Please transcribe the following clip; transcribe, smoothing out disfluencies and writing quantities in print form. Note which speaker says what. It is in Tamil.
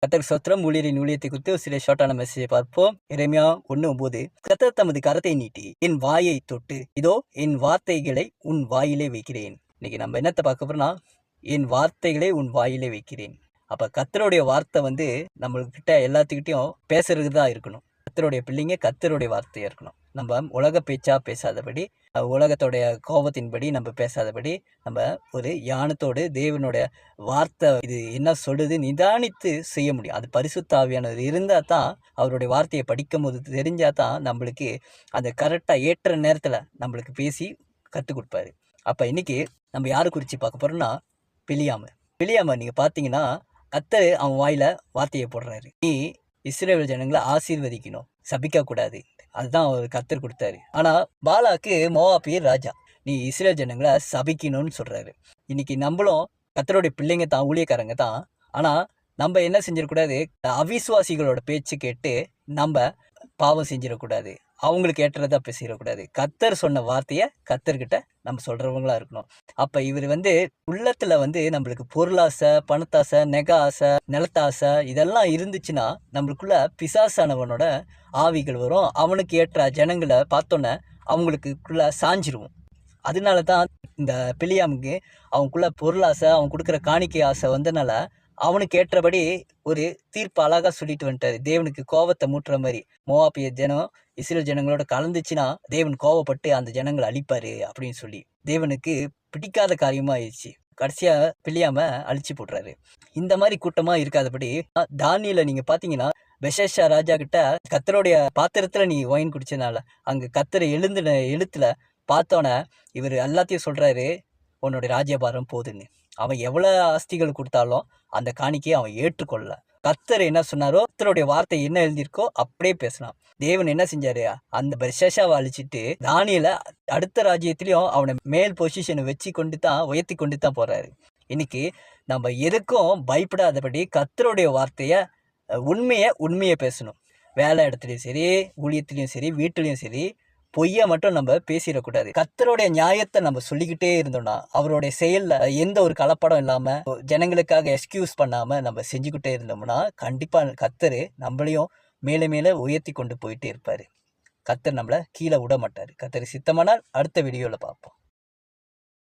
Speaker 1: கர்த்தருக்கு ஸ்தோத்திரம். ஊழியரின் ஊழியத்தை குறித்து ஒரு சில ஷார்ட்டான மெசேஜை பார்ப்போம். எரேமியா 1:9. கர்த்தர் தமது கரத்தை நீட்டி என் வாயை தொட்டு, இதோ என் வார்த்தைகளை உன் வாயிலே வைக்கிறேன். இன்னைக்கு நம்ம என்னத்தை பார்க்க போறோம்னா, என் வார்த்தைகளை உன் வாயிலே வைக்கிறேன். அப்ப கர்த்தருடைய வார்த்தை நம்மகிட்ட எல்லாத்துக்கிட்டையும் பேசுறதுக்கு தான் இருக்கணும். கர்த்தருடைய பிள்ளைங்க கர்த்தருடைய வார்த்தையா இருக்கணும். நம்ம உலக பேச்சா பேசாதபடி, உலகத்தோடைய கோபத்தின்படி நம்ம பேசாதபடி, நம்ம ஒரு ஞானத்தோடு தேவனுடைய வார்த்தை இது என்ன சொல்லுது நிதானித்து செய்ய முடியும். அது பரிசுத்த ஆவியானவர் இருந்தால் தான், அவருடைய வார்த்தையை படிக்கும் போது தெரிஞ்சால் தான் நம்மளுக்கு அந்த கரெக்டாக ஏற்ற நேரத்தில் நம்மளுக்கு பேசி கற்றுக் கொடுப்பாரு. அப்போ இன்னைக்கு நம்ம யாரை குறித்து பார்க்க போகிறோம்னா, பிலியாம நீங்கள் பார்த்தீங்கன்னா, கர்த்தர் அவன் வாயில் வார்த்தையை போடுறாரு. நீ இஸ்ரவேல் ஜனங்களை ஆசீர்வதிக்கணும், சபிக்கக்கூடாது. அதுதான் அவர் கர்த்தர் கொடுத்தாரு. ஆனால் பாலாக்கு மோவாபியர் ராஜா, நீ இஸ்ரவேல் ஜனங்களை சபிக்கணும்னு சொல்கிறாரு. இன்னைக்கு நம்மளும் கர்த்தருடைய பிள்ளைங்க தான், ஊழியக்காரங்க தான். ஆனால் நம்ம என்ன செஞ்சிடக்கூடாது, அவிசுவாசிகளோட பேச்சு கேட்டு நம்ம பாவம் செஞ்சிடக்கூடாது, அவங்களுக்கு ஏற்றதா பேசிடக்கூடாது. கர்த்தர் சொன்ன வார்த்தையை கர்த்தர்கிட்ட நம்ம சொல்கிறவங்களா இருக்கணும். அப்போ இவர் உள்ளத்தில் நம்மளுக்கு பொருளாசை, பணத்தாசை, நெக ஆசை, நிலத்தாசை இதெல்லாம் இருந்துச்சுன்னா நம்மளுக்குள்ள பிசாசானவனோட ஆவிகள் வரும். அவனுக்கு ஏற்ற ஜனங்களை பார்த்தோன்னே அவங்களுக்குள்ள சாஞ்சிருவோம். அதனால தான் இந்த பிலியாமுக்கு அவனுக்குள்ள பொருளாசை, அவன் கொடுக்குற காணிக்கை ஆசை வந்தனால அவனுக்கு ஏற்றபடி ஒரு தீர்ப்பு அழகாக சொல்லிட்டு வந்துட்டாரு. தேவனுக்கு கோபத்தை மூட்டுற மாதிரி மோவாபிய ஜனம் இஸ்ரேல் ஜனங்களோட கலந்துச்சுன்னா தேவன் கோவப்பட்டு அந்த ஜனங்களை அழிப்பாரு அப்படின்னு சொல்லி தேவனுக்கு பிடிக்காத காரியமா ஆயிடுச்சு. கடைசியா பிலியாம அழிச்சு போடுறாரு. இந்த மாதிரி கூட்டமா இருக்காதபடி தானியேல நீங்க பாத்தீங்கன்னா, பெஷேஷா ராஜா கிட்ட கர்த்தருடைய பாத்திரத்துல நீ ஒயின் குடிச்சதுனால அங்க கர்த்தரை எழுத்துல பார்த்தோன்னே இவர் எல்லாத்தையும் சொல்றாரு, உன்னோட ராஜ்யபாரம் போதுன்னு. அவன் எவ்வளவு ஆஸ்திகள் கொடுத்தாலும் அந்த காணிக்கையை அவன் ஏற்றுக்கொள்ளல. கர்த்தர் என்ன சொன்னாரோ, கர்த்தருடைய வார்த்தை என்ன எழுதியிருக்கோ அப்படியே பேசலாம். தேவன் என்ன செஞ்சாரு, அந்த பெஷேஷாவை அழிச்சிட்டு தானியேல அடுத்த ராஜ்யத்திலையும் அவனை மேல் பொசிஷனை வச்சு கொண்டு தான் உயர்த்தி கொண்டு தான் போறாரு. இன்னைக்கு நம்ம எதுக்கும் பயப்படாதபடி கர்த்தருடைய வார்த்தைய உண்மையை பேசணும். வேலை இடத்துலையும் சரி, ஊழியத்திலையும் சரி, வீட்டிலையும் சரி, பொய்யா மட்டும் நம்ம பேசிடக்கூடாது. கர்த்தருடைய நியாயத்தை நம்ம சொல்லிக்கிட்டே இருந்தோம்னா, அவருடைய செயல்ல எந்த ஒரு கலப்படம் இல்லாம, ஜனங்களுக்காக எக்ஸ்கியூஸ் பண்ணாம நம்ம செஞ்சுக்கிட்டே இருந்தோம்னா, கண்டிப்பா கர்த்தர் நம்மளையும் மேலே மேலே உயர்த்தி கொண்டு போயிட்டே இருப்பாரு. கர்த்தர் நம்மளை கீழே விட மாட்டாரு. கர்த்தர் சித்தமானால் அடுத்த வீடியோல பார்ப்போம்.